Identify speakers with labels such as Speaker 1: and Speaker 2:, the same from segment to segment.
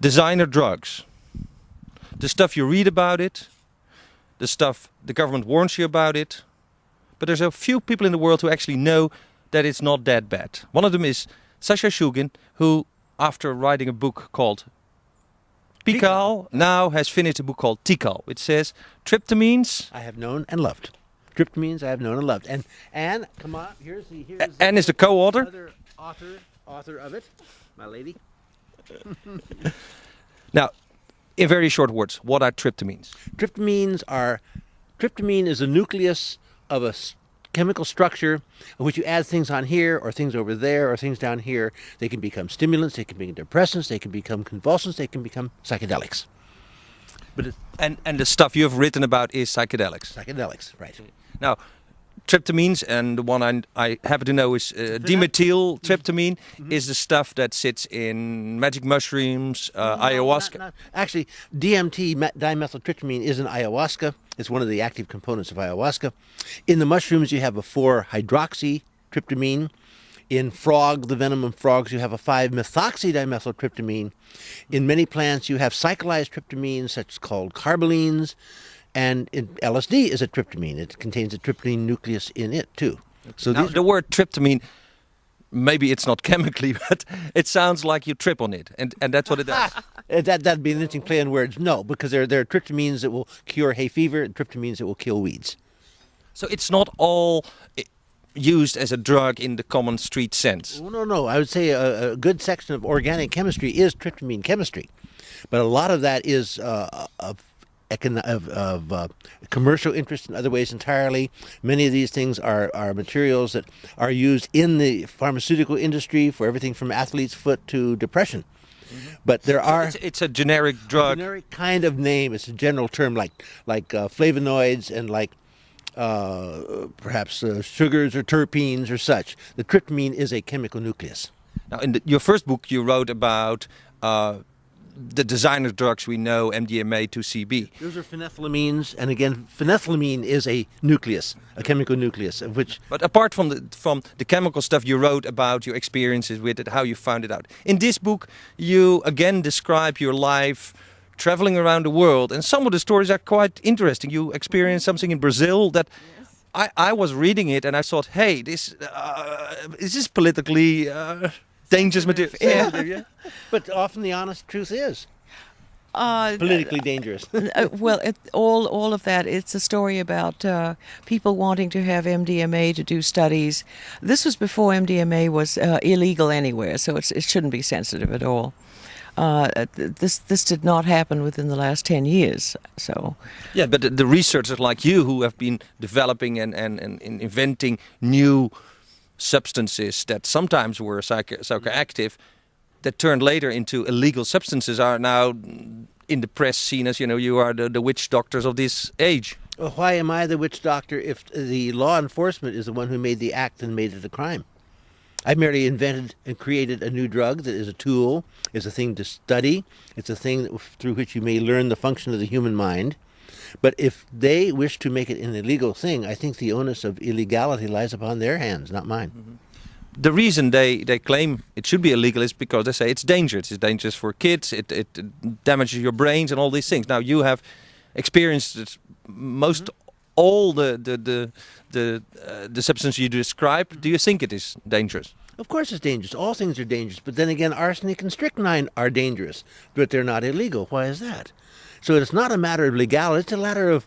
Speaker 1: designer drugs. The stuff you read about it, the stuff the government warns you about it. But there's a few people in the world who actually know that it's not that bad. One of them is Sasha Shulgin, who, after writing a book called Tihkal, now has finished a book called Tihkal, which says tryptamines.
Speaker 2: I have known and loved. Tryptamines I have known and loved. And Anne, come on, here's
Speaker 1: Anne is the co-author.
Speaker 2: Other author of it, my lady.
Speaker 1: Now, in very short words, what are tryptamines?
Speaker 2: Tryptamine is a nucleus of a chemical structure in which you add things on here or things over there or things down here. They can become stimulants, they can become depressants, they can become convulsants, they can become psychedelics. But
Speaker 1: and the stuff you have written about is psychedelics.
Speaker 2: Psychedelics, right.
Speaker 1: Now, tryptamines, and the one I happen to know is dimethyltryptamine, is the stuff that sits in magic mushrooms, ayahuasca.
Speaker 2: Actually, DMT, dimethyltryptamine, is in ayahuasca. It's one of the active components of ayahuasca. In the mushrooms, you have a 4-hydroxytryptamine. In the venom of frogs, you have a 5-methoxydimethyltryptamine. In many plants, you have cyclized tryptamines, such as called carbolines. And LSD is a tryptamine. It contains a tryptamine nucleus in it, too. So
Speaker 1: now, the word tryptamine, maybe it's not chemically, but it sounds like you trip on it. And that's what it does.
Speaker 2: That'd be an interesting play on words. No, because there are tryptamines that will cure hay fever and tryptamines that will kill weeds.
Speaker 1: So it's not all used as a drug in the common street sense?
Speaker 2: No. I would say a good section of organic chemistry is tryptamine chemistry. But a lot of that is of commercial interest in other ways entirely. Many of these things are materials that are used in the pharmaceutical industry for everything from athlete's foot to depression. Mm-hmm. But there are...
Speaker 1: It's a generic drug.
Speaker 2: A generic kind of name. It's a general term like flavonoids and like perhaps sugars or terpenes or such. The tryptamine is a chemical nucleus.
Speaker 1: Now, in your first book, you wrote about the designer drugs we know, MDMA, 2CB.
Speaker 2: Those are phenethylamines, and again, phenethylamine is a nucleus, a chemical nucleus, of which...
Speaker 1: But apart from the chemical stuff, you wrote about your experiences with it, how you found it out. In this book, you again describe your life traveling around the world, and some of the stories are quite interesting. You experienced something in Brazil that... Yes. I was reading it, and I thought, hey, is this politically... dangerous material.
Speaker 2: Yeah. But often the honest truth is politically dangerous.
Speaker 3: Well, all of that, it's a story about people wanting to have MDMA to do studies. This was before MDMA was illegal anywhere, so it shouldn't be sensitive at all. This did not happen within the last 10 years. So
Speaker 1: yeah, but the researchers like you who have been developing and inventing new substances that sometimes were psychoactive that turned later into illegal substances are now in the press seen as, you are the witch doctors of this age.
Speaker 2: Well, why am I the witch doctor if the law enforcement is the one who made the act and made it a crime? I merely invented and created a new drug that is a tool, is a thing to study, it's a thing through which you may learn the function of the human mind. But if they wish to make it an illegal thing, I think the onus of illegality lies upon their hands, not mine.
Speaker 1: Mm-hmm. The reason they claim it should be illegal is because they say it's dangerous. It's dangerous for kids, it damages your brains and all these things. Now, you have experienced most all the substances you describe. Do you think it is dangerous?
Speaker 2: Of course it's dangerous. All things are dangerous. But then again, arsenic and strychnine are dangerous, but they're not illegal. Why is that? So it's not a matter of legality, it's a matter of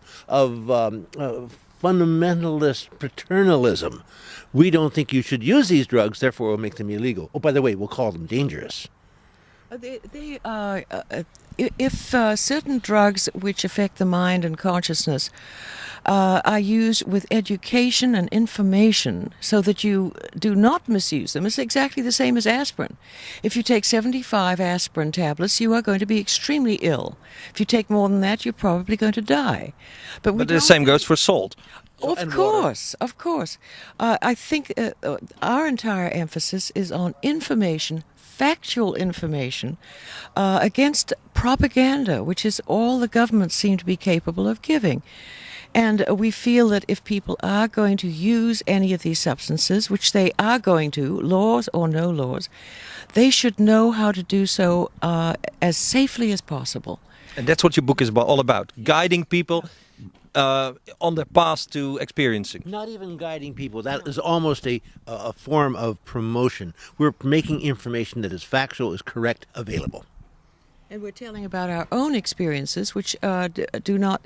Speaker 2: fundamentalist paternalism. We don't think you should use these drugs, therefore we'll make them illegal. Oh, by the way, we'll call them dangerous.
Speaker 3: If certain drugs which affect the mind and consciousness are used with education and information so that you do not misuse them, it's exactly the same as aspirin. If you take 75 aspirin tablets, you are going to be extremely ill. If you take more than that, you're probably going to die. But
Speaker 1: the same goes for salt.
Speaker 3: Of course. I think our entire emphasis is on information, factual information, against propaganda, which is all the governments seem to be capable of giving. And we feel that if people are going to use any of these substances, which they are going to, laws or no laws, they should know how to do so as safely as possible.
Speaker 1: And that's what your book is all about, guiding people on their path to experiencing.
Speaker 2: Not even guiding people. That is almost a form of promotion. We're making information that is factual, is correct, available.
Speaker 3: And we're telling about our own experiences, which do not...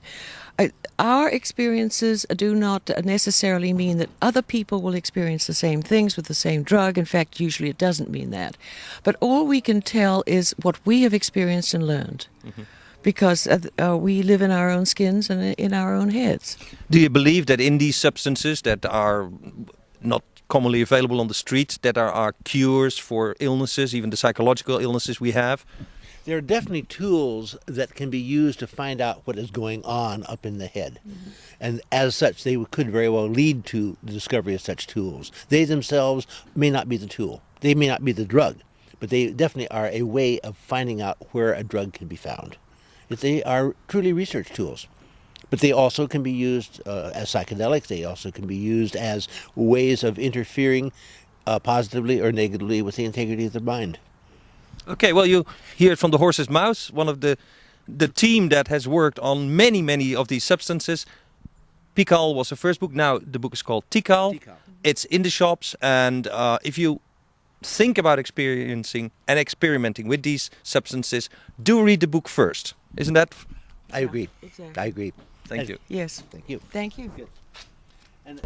Speaker 3: our experiences do not necessarily mean that other people will experience the same things with the same drug. In fact, usually it doesn't mean that. But all we can tell is what we have experienced and learned. Mm-hmm. Because we live in our own skins and in our own heads.
Speaker 1: Do you believe that in these substances that are not commonly available on the street, that there are cures for illnesses, even the psychological illnesses we have?
Speaker 2: There are definitely tools that can be used to find out what is going on up in the head. Mm-hmm. And as such, they could very well lead to the discovery of such tools. They themselves may not be the tool. They may not be the drug. But they definitely are a way of finding out where a drug can be found. They are truly research tools. But they also can be used as psychedelics. They also can be used as ways of interfering positively or negatively with the integrity of the mind.
Speaker 1: Okay, well, you hear it from the horse's mouth. One of the team that has worked on many of these substances. Tihkal was the first book. Now the book is called Tihkal. It's in the shops, and if you think about experiencing and experimenting with these substances, do read the book first. Isn't that?
Speaker 2: I agree.
Speaker 3: Exactly.
Speaker 2: I agree.
Speaker 1: Thank you.
Speaker 3: Yes.
Speaker 2: Thank you.
Speaker 3: Thank you.
Speaker 2: Good. And